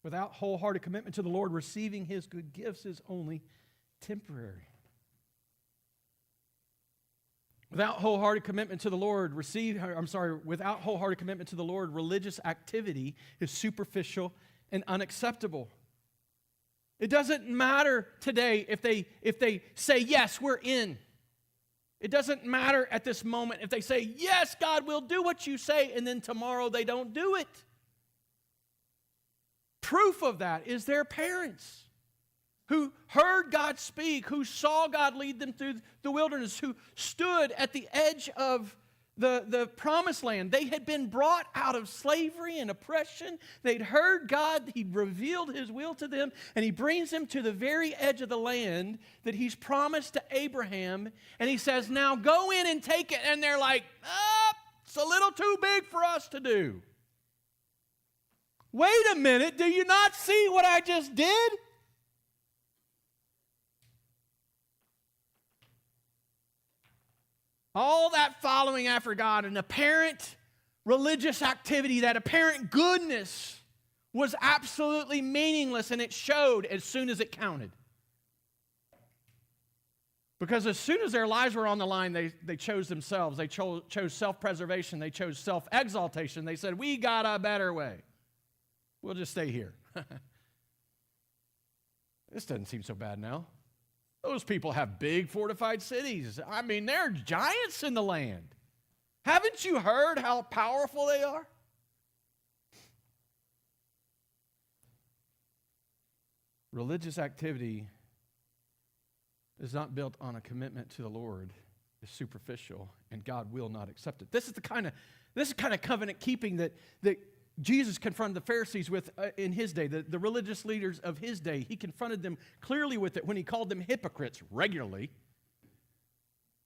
Without wholehearted commitment to the Lord, receiving His good gifts is only temporary. Without wholehearted commitment to the Lord, without wholehearted commitment to the Lord, religious activity is superficial and unacceptable. It doesn't matter today if they say, yes, we're in. It doesn't matter at this moment if they say, yes, God, we'll do what you say, and then tomorrow they don't do it. Proof of that is their parents who heard God speak, who saw God lead them through the wilderness, who stood at the edge of the promised land. They had been brought out of slavery and oppression. They'd heard God. He'd revealed His will to them, and He brings them to the very edge of the land that He's promised to Abraham, and He says, now go in and take it. And they're like, it's a little too big for us to do. Wait a minute, do you not see what I just did? All that following after God, an apparent religious activity, that apparent goodness was absolutely meaningless, and it showed as soon as it counted. Because as soon as their lives were on the line, they chose themselves. They chose self-preservation. They chose self-exaltation. They said, we got a better way. We'll just stay here. This doesn't seem so bad now. Those people have big fortified cities. I mean, they're giants in the land. Haven't you heard how powerful they are? Religious activity is not built on a commitment to the Lord. It's superficial, and God will not accept it. This is the kind of covenant keeping that Jesus confronted the Pharisees with in His day, the religious leaders of His day. He confronted them clearly with it when He called them hypocrites regularly,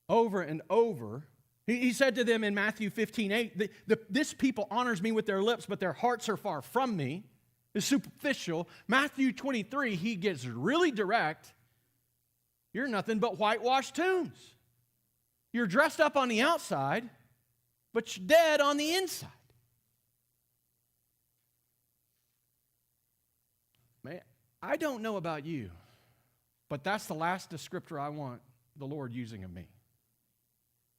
over and over. He said to them in Matthew 15:8, this people honors me with their lips, but their hearts are far from me. It's superficial. Matthew 23, He gets really direct. You're nothing but whitewashed tombs. You're dressed up on the outside, but you're dead on the inside. Man, I don't know about you, but that's the last descriptor I want the Lord using of me.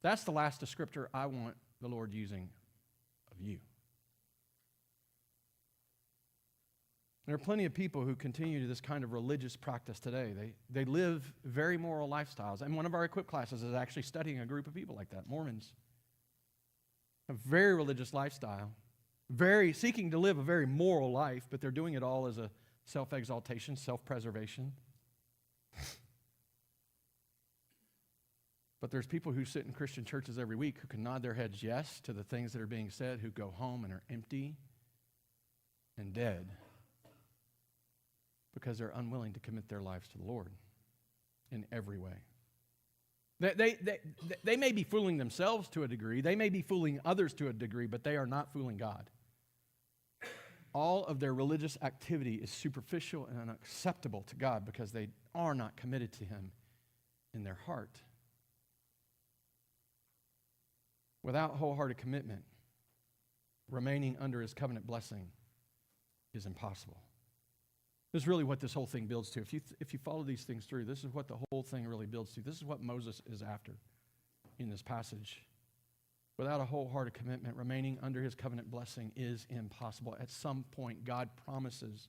That's the last descriptor I want the Lord using of you. There are plenty of people who continue to this kind of religious practice today. They live very moral lifestyles. And one of our Equip classes is actually studying a group of people like that, Mormons. A very religious lifestyle, very seeking to live a very moral life, but they're doing it all as a self-exaltation, self-preservation. But there's people who sit in Christian churches every week who can nod their heads yes to the things that are being said, who go home and are empty and dead because they're unwilling to commit their lives to the Lord in every way. They may be fooling themselves to a degree. They may be fooling others to a degree, but they are not fooling God. All of their religious activity is superficial and unacceptable to God because they are not committed to Him in their heart. Without wholehearted commitment, remaining under His covenant blessing is impossible. This is really what this whole thing builds to. If you follow these things through, this is what the whole thing really builds to. This is what Moses is after in this passage. Without a wholehearted commitment, remaining under His covenant blessing is impossible. At some point, God promises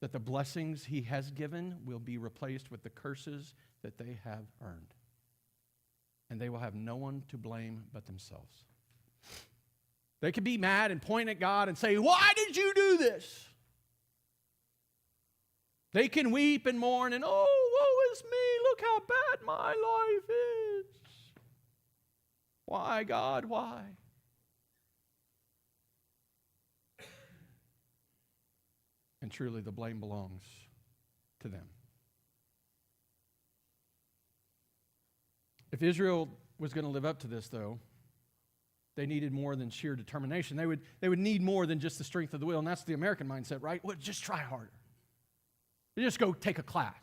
that the blessings He has given will be replaced with the curses that they have earned. And they will have no one to blame but themselves. They could be mad and point at God and say, why did you do this? They can weep and mourn and, oh, woe is me, look how bad my life is. Why, God, why? And truly the blame belongs to them. If Israel was going to live up to this, though, they needed more than sheer determination. They would need more than just the strength of the will, and that's the American mindset, right? Well, just try harder. Just go take a class.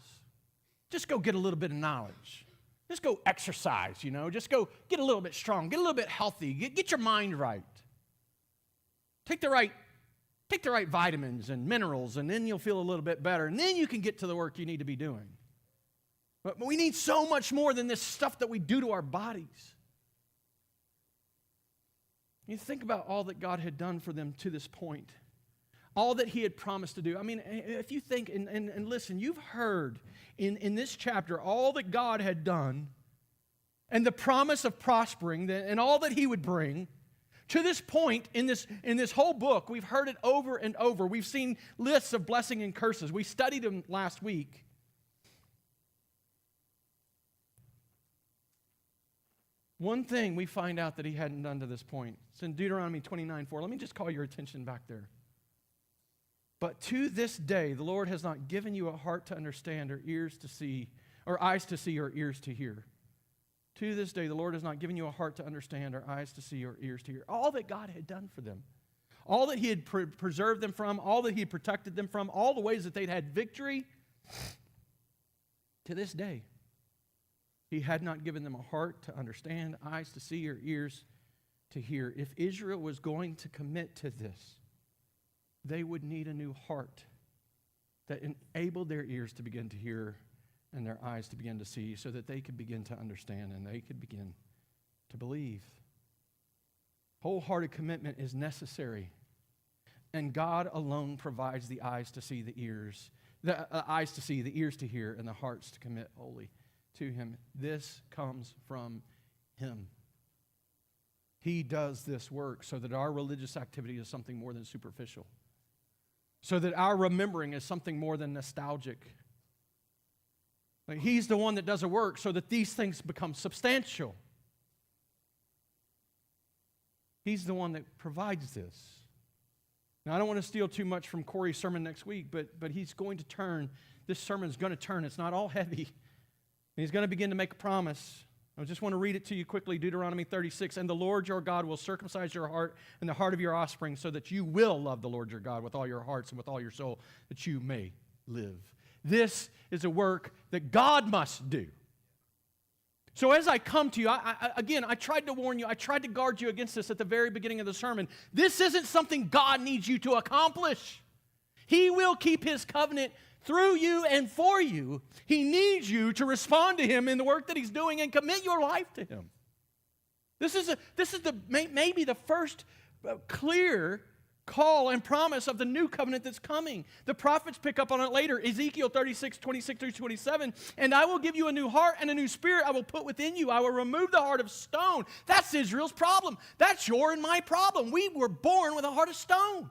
Just go get a little bit of knowledge. Just go exercise, Just go get a little bit strong. Get a little bit healthy. Get your mind right. Take the right Take the right vitamins and minerals, and then you'll feel a little bit better, and then you can get to the work you need to be doing. But we need so much more than this stuff that we do to our bodies. You think about all that God had done for them to this point. All that he had promised to do. I mean, if you think, and listen, you've heard in this chapter all that God had done and the promise of prospering and all that he would bring. To this point in this whole book, we've heard it over and over. We've seen lists of blessing and curses. We studied them last week. One thing we find out that he hadn't done to this point. It's in Deuteronomy 29:4. Let me just call your attention back there. But to this day, the Lord has not given you a heart to understand or ears to see, or eyes to see or ears to hear. To this day, the Lord has not given you a heart to understand or eyes to see or ears to hear. All that God had done for them. All that he had preserved them from, all that he had protected them from, all the ways that they'd had victory. To this day, he had not given them a heart to understand, eyes to see, or ears to hear. If Israel was going to commit to this, they would need a new heart that enabled their ears to begin to hear and their eyes to begin to see so that they could begin to understand and they could begin to believe. Wholehearted commitment is necessary, and God alone provides the eyes to see, the ears to hear, and the hearts to commit wholly to him. This comes from him. He does this work so that our religious activity is something more than superficial, so that our remembering is something more than nostalgic. Like, he's the one that does the work so that these things become substantial. He's the one that provides this. Now, I don't want to steal too much from Corey's sermon next week, but he's going to turn. This sermon's going to turn. It's not all heavy. And he's going to begin to make a promise. I just want to read it to you quickly, Deuteronomy 36. And the Lord your God will circumcise your heart and the heart of your offspring so that you will love the Lord your God with all your hearts and with all your soul, that you may live. This is a work that God must do. So as I come to you, I tried to warn you, I tried to guard you against this at the very beginning of the sermon. This isn't something God needs you to accomplish. He will keep his covenant through you and for you. He needs you to respond to him in the work that he's doing and commit your life to him. This is maybe the first clear call and promise of the new covenant that's coming. The prophets pick up on it later. Ezekiel 36:26-27. And I will give you a new heart and a new spirit I will put within you. I will remove the heart of stone. That's Israel's problem. That's your and my problem. We were born with a heart of stone.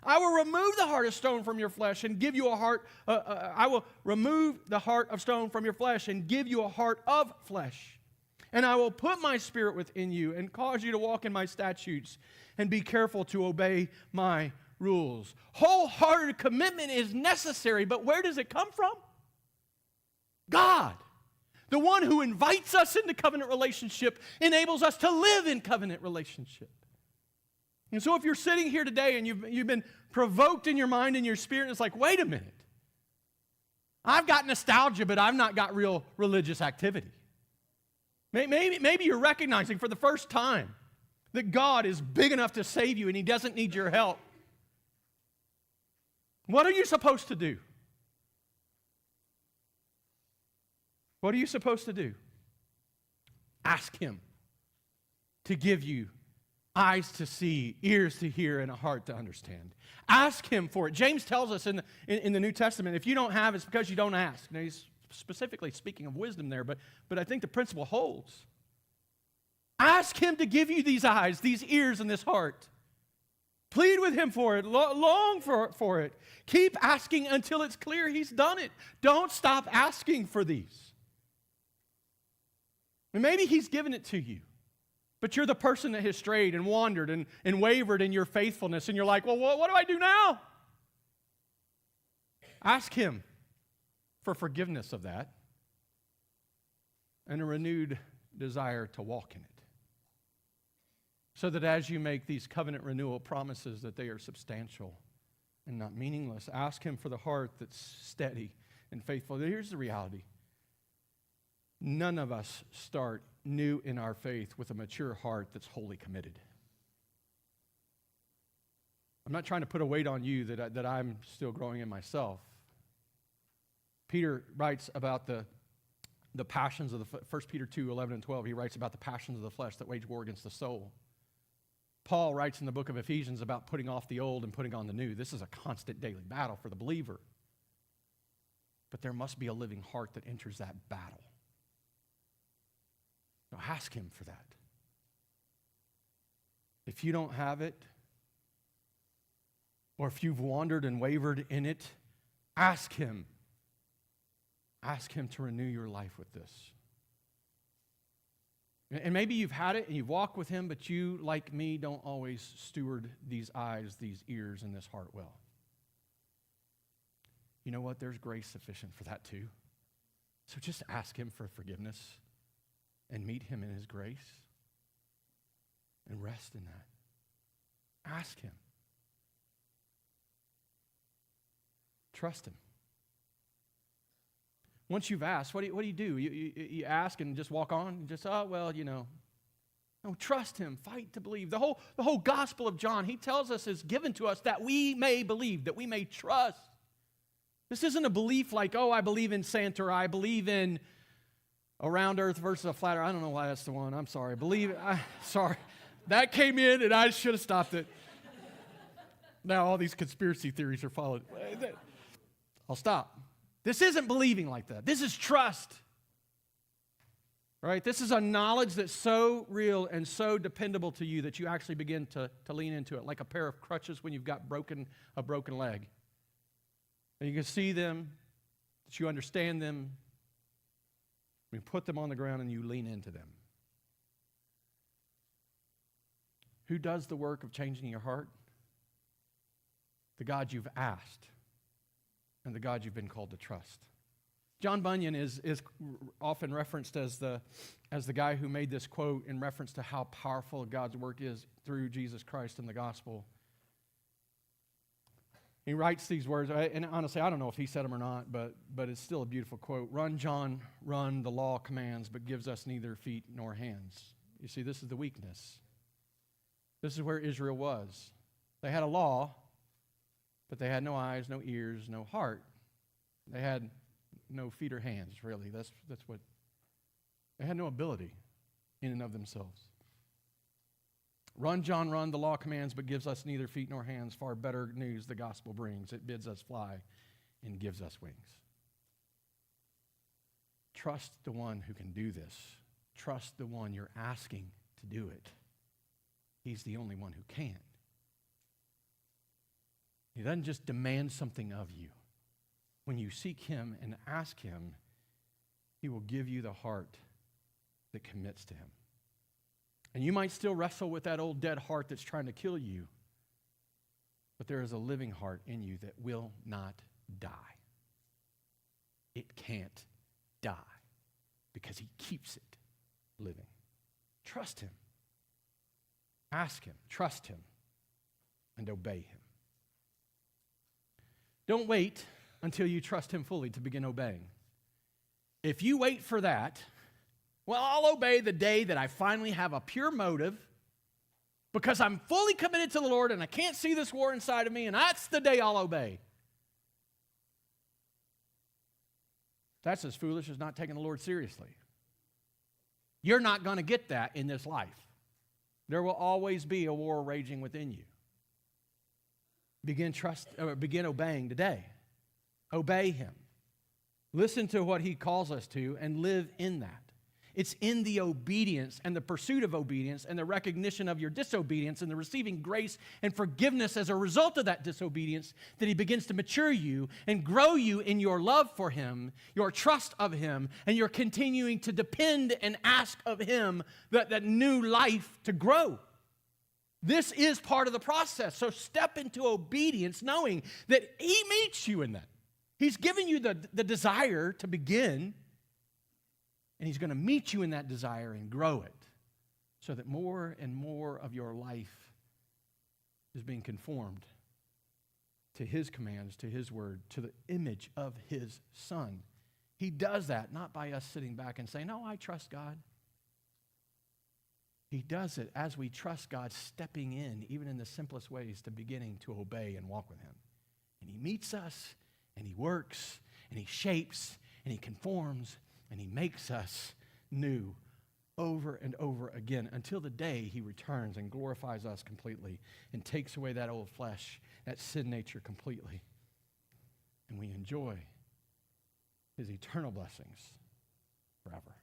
I will remove the heart of stone from your flesh and give you a heart. I will remove the heart of stone from your flesh and give you a heart of flesh. And I will put my spirit within you and cause you to walk in my statutes and be careful to obey my rules. Wholehearted commitment is necessary, but where does it come from? God. The one who invites us into covenant relationship enables us to live in covenant relationship. And so if you're sitting here today and you've been provoked in your mind and your spirit, and it's like, wait a minute. I've got nostalgia, but I've not got real religious activity. Maybe you're recognizing for the first time that God is big enough to save you and he doesn't need your help. What are you supposed to do? What are you supposed to do? Ask him to give you eyes to see, ears to hear, and a heart to understand. Ask him for it. James tells us in the New Testament, if you don't have, it's because you don't ask. Now, he's specifically speaking of wisdom there, but I think the principle holds. Ask him to give you these eyes, these ears, and this heart. Plead with him for it. Long for it. Keep asking until it's clear he's done it. Don't stop asking for these. And maybe he's given it to you, but you're the person that has strayed and wandered and wavered in your faithfulness, and you're like, well, what do I do now? Ask him for forgiveness of that and a renewed desire to walk in it. So that as you make these covenant renewal promises that they are substantial and not meaningless. Ask him for the heart that's steady and faithful. Here's the reality. None of us start new in our faith with a mature heart that's wholly committed. I'm not trying to put a weight on you that I'm still growing in myself. Peter writes about the passions of the 1 Peter 2, 11 and 12. He writes about the passions of the flesh that wage war against the soul. Paul writes in the book of Ephesians about putting off the old and putting on the new. This is a constant daily battle for the believer. But there must be a living heart that enters that battle. So ask him for that. If you don't have it, or if you've wandered and wavered in it, ask him. Ask him to renew your life with this. And maybe you've had it and you've walked with him, but you, like me, don't always steward these eyes, these ears, and this heart well. You know what? There's grace sufficient for that too. So just ask him for forgiveness and meet him in his grace and rest in that. Ask him. Trust him. Once you've asked, what do you do? You ask and just walk on? Just, No, trust him. Fight to believe. The whole Gospel of John, he tells us, is given to us that we may believe, that we may trust. This isn't a belief like, I believe in Santa, or I believe in a round earth versus a flat earth. I don't know why that's the one. I'm sorry. Sorry. That came in and I should have stopped it. Now all these conspiracy theories are followed. I'll stop. This isn't believing like that. This is trust. Right? This is a knowledge that's so real and so dependable to you that you actually begin to lean into it, like a pair of crutches when you've got a broken leg. And you can see them, that you understand them. You put them on the ground and you lean into them. Who does the work of changing your heart? The God you've asked and the God you've been called to trust. John Bunyan is often referenced as the guy who made this quote in reference to how powerful God's work is through Jesus Christ and the gospel. He writes these words, and honestly, I don't know if he said them or not, but it's still a beautiful quote. Run, John, run, the law commands, but gives us neither feet nor hands. You see, this is the weakness. This is where Israel was. They had a law, but they had no eyes, no ears, no heart. They had no feet or hands, really. That's what, they had no ability in and of themselves. Run, John, run, the law commands, but gives us neither feet nor hands. Far better news the gospel brings. It bids us fly and gives us wings. Trust the one who can do this. Trust the one you're asking to do it. He's the only one who can. He doesn't just demand something of you. When you seek him and ask him, he will give you the heart that commits to him. And you might still wrestle with that old dead heart that's trying to kill you, but there is a living heart in you that will not die. It can't die because he keeps it living. Trust him. Ask him, trust him, and obey him. Don't wait until you trust him fully to begin obeying. If you wait for that, I'll obey the day that I finally have a pure motive because I'm fully committed to the Lord and I can't see this war inside of me, and that's the day I'll obey. That's as foolish as not taking the Lord seriously. You're not going to get that in this life. There will always be a war raging within you. Begin obeying today. Obey him. Listen to what he calls us to and live in that. It's in the obedience and the pursuit of obedience and the recognition of your disobedience and the receiving grace and forgiveness as a result of that disobedience that he begins to mature you and grow you in your love for him, your trust of him, and you're continuing to depend and ask of him that new life to grow. This is part of the process. So step into obedience knowing that he meets you in that. He's given you the desire to begin, and he's going to meet you in that desire and grow it so that more and more of your life is being conformed to his commands, to his word, to the image of his Son. He does that not by us sitting back and saying, "No, I trust God." He does it as we trust God stepping in, even in the simplest ways, to beginning to obey and walk with him. And he meets us, and he works, and he shapes, and he conforms, and he makes us new over and over again until the day he returns and glorifies us completely and takes away that old flesh, that sin nature completely. And we enjoy his eternal blessings forever.